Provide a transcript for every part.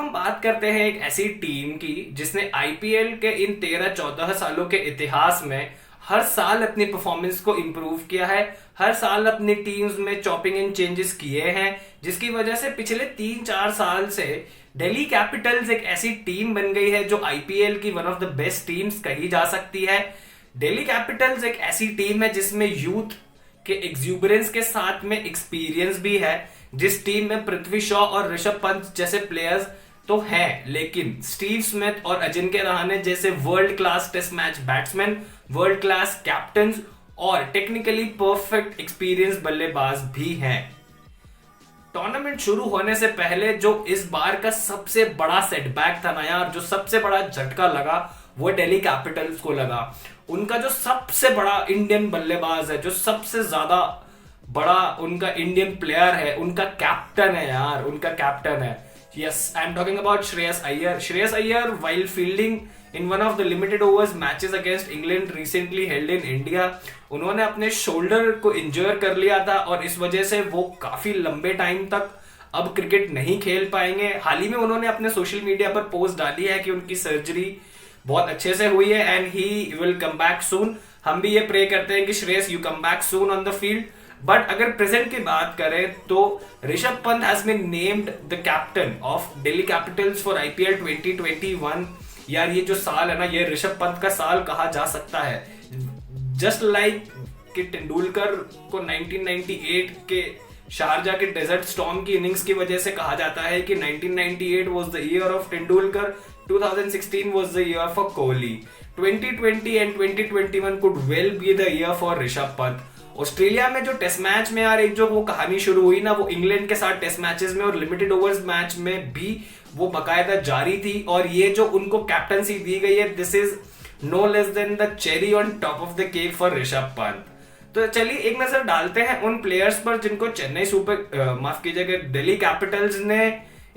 हम बात करते हैं एक ऐसी टीम की जिसने आईपीएल के इन 13-14 सालों के इतिहास में हर साल अपनी परफॉर्मेंस को इंप्रूव किया है। हर साल अपनी टीम्स में चॉपिंग एंड चेंजेस किए हैं, जिसकी वजह से पिछले 3-4 साल से दिल्ली कैपिटल्स एक ऐसी टीम बन गई है जो आईपीएल की one of the best teams कही जा सकती है। दिल्ली कैपिटल्स एक ऐसी टीम है जिसमें यूथ के एक्सूबरेंस के साथ में एक्सपीरियंस भी है। जिस टीम में पृथ्वी शॉ और ऋषभ पंत जैसे प्लेयर्स तो हैं, लेकिन स्टीव स्मिथ और अजिंक्य रहाणे जैसे world class test match batsman, world class captain और टेक्निकली परफेक्ट एक्सपीरियंस बल्लेबाज भी हैं। टूर्नामेंट शुरू होने से पहले जो इस बार का सबसे बड़ा सेटबैक था ना यार, जो सबसे बड़ा झटका लगा वो दिल्ली कैपिटल्स को लगा। उनका जो सबसे बड़ा इंडियन बल्लेबाज है, जो सबसे ज्यादा बड़ा उनका इंडियन प्लेयर है, उनका कैप्टन है यार, उनका कैप्टन है। Yes, I am talking about Shreyas Iyer. Shreyas Iyer while fielding in one of the limited overs matches against England recently held in India, उन्होंने अपने शोल्डर को इंजर कर लिया था और इस वजह से वो काफी लंबे टाइम तक अब क्रिकेट नहीं खेल पाएंगे। हाल ही में उन्होंने अपने सोशल मीडिया पर पोस्ट डाली है कि उनकी सर्जरी बहुत अच्छे से हुई है and he will come back soon. हम भी ये प्रे करते हैं कि Shreyas you come back soon on the field. But अगर प्रेजेंट की बात करें तो Rishabh Pant has been named the captain of Delhi Capitals for IPL 2021। यार ये जो साल है ना, ये ऋषभ पंत का साल कहा जा सकता है। जस्ट लाइक कि तेंदुलकर को 1998 के शारजा के डेजर्ट स्टॉर्म की इनिंग्स की वजह से कहा जाता है कि 1998 was the year of Tendulkar, 2016 was the year for Kohli, 2020 and 2021 could well be the year for Rishabh Pant. Australia में जो टेस्ट मैच में यार एक जो वो कहानी शुरू हुई ना, वो इंग्लैंड के साथ टेस्ट मैचेस में और लिमिटेड ओवर्स मैच में भी वो बकायदा जारी थी। और ये जो उनको कैप्टनसी दी गई है, this is no less than the cherry on top of the cake for Rishabh Pant. तो चलिए एक नजर डालते हैं उन प्लेयर्स पर जिनको चेन्नई सुपर माफ कीजिएगा दिल्ली कैपिटल्स ने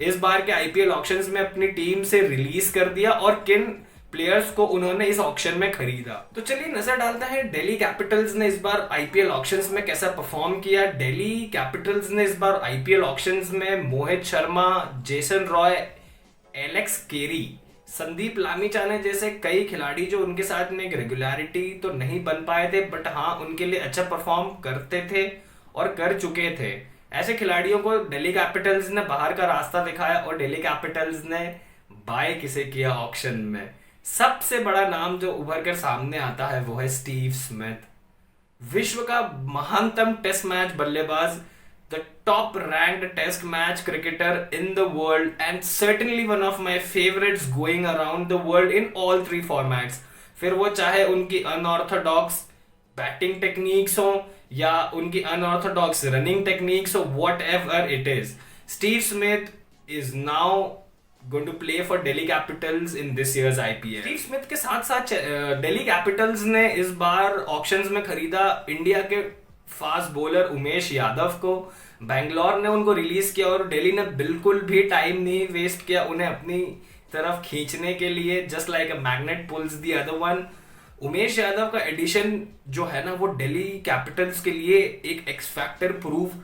इस बार के आईपीएल ऑक्शंस में अपनी टीम से रिलीज कर दिया और किन प्लेयर्स को उन्होंने इस ऑक्शन में खरीदा। तो चलिए नजर डालते हैं दिल्ली कैपिटल्स ने इस बार आईपीएल ऑक्शंस में कैसा परफॉर्म किया। दिल्ली कैपिटल्स ने इस बार आईपीएल ऑक्शंस में Mohit Sharma, Jason Roy, Alex Carey, Sandeep Lamichhane जैसे कई खिलाड़ी जो उनके साथ में एक रेगुलरिटी तो नहीं बन पाए थे, बट हाँ उनके लिए अच्छा परफॉर्म करते थे और कर चुके थे। ऐसे खिलाड़ियों को दिल्ली कैपिटल्स ने बाहर का रास्ता दिखाया और दिल्ली कैपिटल्स ने बाय किसे किया ऑक्शन में। सबसे बड़ा नाम जो उभर कर सामने आता है वो है स्टीव स्मिथ, विश्व का महानतम टेस्ट मैच बल्लेबाज, the top ranked test match cricketer in the world and certainly one of my favourites going around the world in all 3 formats. फिर वो चाहे उनकी अनऑर्थोडॉक्स बैटिंग टेक्निक्स हो या उनकी अनऑर्थोडॉक्स रनिंग टेक्निक्स हो, what ever it is, Steve Smith is now going to play for Delhi Capitals in this year's IPL। Steve Smith के साथ साथ दिल्ली कैपिटल्स ने इस बार ऑक्शंस में खरीदा इंडिया के फास्ट बॉलर उमेश यादव को। बैंगलोर ने उनको रिलीज किया और दिल्ली ने बिल्कुल भी टाइम नहीं वेस्ट किया उन्हें अपनी तरफ खींचने के लिए, just like a magnet pulls the other one. Umesh Yadav का एडिशन जो है ना वो दिल्ली कैपिटल्स के लिए एक एक्स फैक्टर प्रूव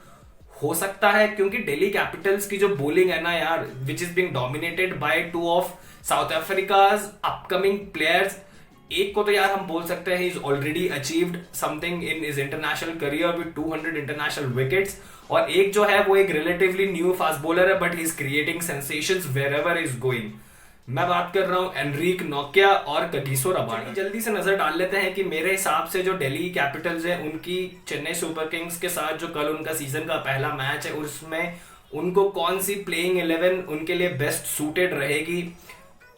हो सकता है, क्योंकि दिल्ली कैपिटल्स की जो बॉलिंग है ना यार, which is being dominated by 2 of south Africa's upcoming players. एक को तो यार हम बोल सकते हैं is already achieved something in is international career with 200 international wickets, और एक जो है वो एक रिलेटिवली न्यू फास्ट बॉलर है but he is creating sensations wherever is going. मैं बात कर रहा हूं एनरिक नोकिया और कगिसो रबाडा। जल्दी से नजर डाल लेते हैं कि मेरे हिसाब से जो दिल्ली कैपिटल्स है उनकी चेन्नई सुपर किंग्स के साथ जो कल उनका सीजन का पहला मैच है उसमें उनको कौन सी प्लेइंग 11 उनके लिए बेस्ट सूटेड रहेगी।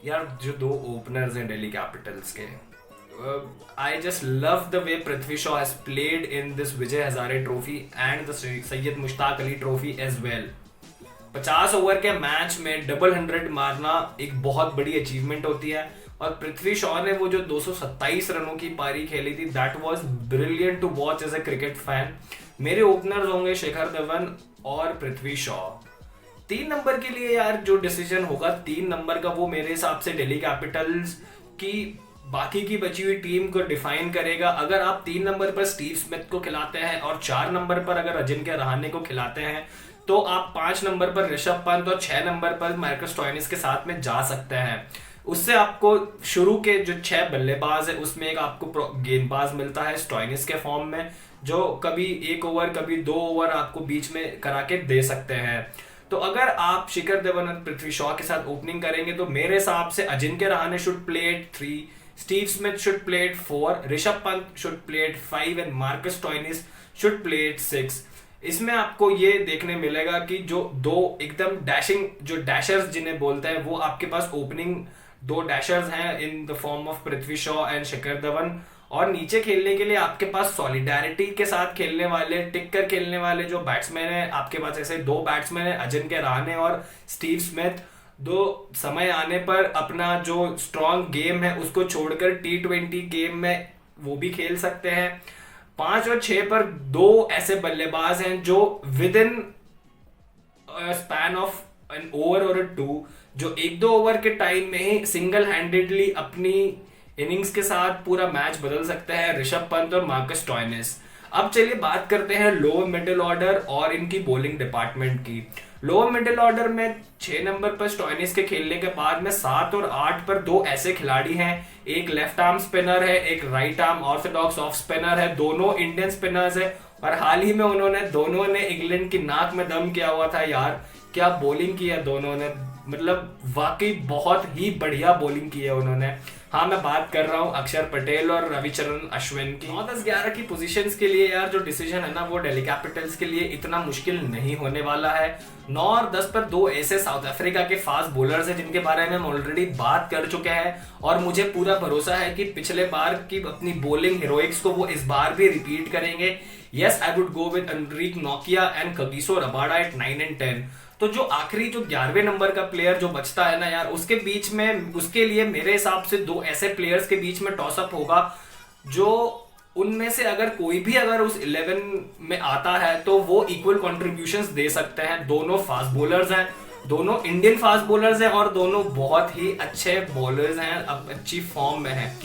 यार जो 2 ओपनर्स हैं दिल्ली कैपिटल्स के, I just love the way Prithvi Shaw has played in this Vijay Hazare trophy and the Syed Mushtaq Ali trophy as well. 50 over के मैच में डबल 100 मारना एक बहुत बड़ी अचीवमेंट होती है और पृथ्वी शॉ ने वो जो 227 रनों की पारी खेली थी, that was brilliant to watch as a cricket fan. मेरे ओपनर्स होंगे शिखर धवन और पृथ्वी शॉ। 3 नंबर के लिए यार जो डिसीजन होगा 3 नंबर का, वो मेरे हिसाब से दिल्ली कैपिटल्स की बाकी की बची हुई टीम को डिफाइन करेगा। अगर आप 3 नंबर पर स्टीव स्मिथ को खिलाते हैं और 4 नंबर पर अगर अजिंक्य रहाणे को खिलाते हैं तो आप 5 नंबर पर ऋषभ पंत और 6 नंबर पर मार्कस स्टोइनिस के साथ में जा सकते हैं। उससे आपको शुरू के जो 6 बल्लेबाज है उसमें एक आपको गेंदबाज मिलता है स्टोइनिस के फॉर्म में, जो कभी 1 ओवर कभी 2 ओवर आपको बीच में करा के दे सकते हैं। तो अगर आप शिखर धवन और पृथ्वी शॉ के साथ ओपनिंग करेंगे तो मेरे हिसाब से Ajinkya Rahane should play at 3, Steve Smith should play at 4, Rishabh Pant should play at 5 and Marcus Stoinis should play at 6। इसमें आपको ये देखने मिलेगा कि जो दो एकदम डैशिंग जो डैशर्स जिन्हें बोलते हैं वो आपके पास ओपनिंग 2 डैशर्स हैं in the form of Prithvi Shaw and Shikhar Dhawan, और नीचे खेलने के लिए आपके पास सॉलिडारिटी के साथ खेलने वाले, टिक कर खेलने वाले जो बैट्समैन है आपके पास, ऐसे 2 बैट्समैन है अजिंक्य रहाणे और स्टीव स्मिथ, दो समय आने पर अपना जो स्ट्रॉन्ग गेम है उसको छोड़कर T20 गेम में वो भी खेल सकते हैं। 5 और 6 पर 2 ऐसे बल्लेबाज हैं जो within span of an over और 2 जो 1-2 ओवर के टाइम में ही सिंगल हैंडेडली अपनी इनिंग्स के साथ पूरा मैच बदल सकते हैं, ऋषभ पंत और मार्कस स्टोइनिस। अब चलिए बात करते हैं लोअर मिडिल ऑर्डर और इनकी बॉलिंग डिपार्टमेंट की। लोअर मिडिल ऑर्डर में 6 नंबर पर स्टोइनिस के खेलने के बाद में 7 और 8 पर 2 ऐसे खिलाड़ी हैं, एक लेफ्ट आर्म स्पिनर है, एक right arm Orthodox off spinner है, दोनों इंडियन स्पिनर्स है, और हाल ही में उन्होंने दोनों ने इंग्लैंड की नाक में दम किया हुआ था यार, क्या बॉलिंग की है दोनों ने, मतलब वाकई बहुत ही बढ़िया बॉलिंग की है उन्होंने। हाँ, मैं बात कर रहा हूँ अक्षर पटेल और रविचरण अश्विन की। 9, 10, 11 की पोजीशंस के लिए यार जो डिसीजन है ना वो दिल्ली कैपिटल्स के लिए इतना मुश्किल नहीं होने वाला है। 9 और 10 पर 2 ऐसे साउथ अफ्रीका के फास्ट बॉलर्स हैं जिनके बारे में हम ऑलरेडी बात कर चुके हैं, और मुझे पूरा भरोसा है कि पिछले बार की अपनी बॉलिंग हीरोइक्स को वो इस बार भी रिपीट करेंगे। Yes, I would go with Anrich नोकिया and Kagiso Rabada at 9 and 10। तो जो आखिरी जो 11वें नंबर का प्लेयर जो बचता है ना यार, उसके बीच में उसके लिए मेरे हिसाब से 2 ऐसे प्लेयर्स के बीच में टॉसअप होगा जो उनमें से अगर कोई भी अगर उस 11 में आता है तो वो इक्वल कंट्रीब्यूशंस दे सकते हैं। दोनों फास्ट बॉलर्स हैं, दोनों इंडियन फास्ट बॉलर्स हैं और दोनों बहुत ही अच्छे बॉलर्स हैं, अब अच्छी फॉर्म में हैं।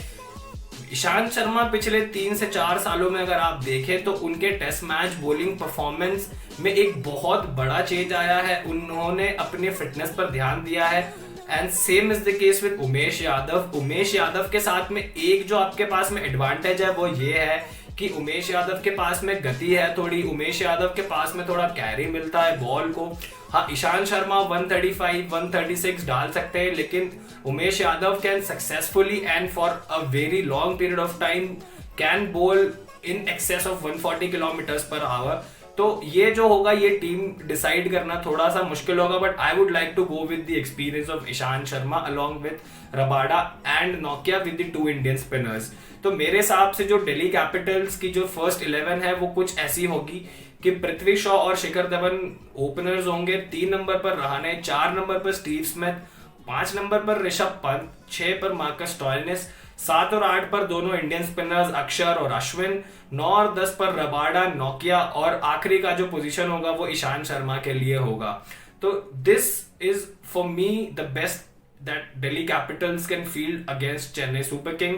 ईशांत शर्मा पिछले 3 से 4 सालों में अगर आप देखें तो उनके टेस्ट मैच बॉलिंग परफॉर्मेंस में एक बहुत बड़ा चेंज आया है, उन्होंने अपने फिटनेस पर ध्यान दिया है। And same is the case with Umesh Yadav. Umesh Yadav के साथ में एक जो आपके पास में एडवांटेज है वो ये है कि उमेश यादव के पास में गति है थोड़ी, उमेश यादव के पास में थोड़ा कैरी मिलता है बॉल को। हाँ, ईशांत शर्मा 135, 136 डाल सकते हैं, लेकिन Umesh Yadav can successfully and for a very long period of time can ball in excess of 140 kilometres per hour. तो ये जो होगा ये टीम डिसाइड करना थोड़ा सा मुश्किल होगा, but I would like to go with the experience of Ishant Sharma along with Rabada and नोकिया विद द 2 इंडियन स्पिनर्स। तो मेरे हिसाब से जो दिल्ली कैपिटल्स की जो फर्स्ट 11 है वो कुछ ऐसी होगी कि पृथ्वी शॉ और शिखर धवन ओपनर्स होंगे, 3 नंबर पर रहाणे, 4 नंबर पर स्टीव स्मिथ, 5 नंबर पर ऋषभ पंत, 6 पर मार्कस स्टोइनिस, 7 और 8 पर दोनों इंडियन स्पिनर्स अक्षर और अश्विन, 9 और 10 पर रबाडा, नोकिया, और आखिरी का जो पोजीशन होगा वो ईशांत शर्मा के लिए होगा। तो this is for me the best that Delhi Capitals can field against Chennai super Kings.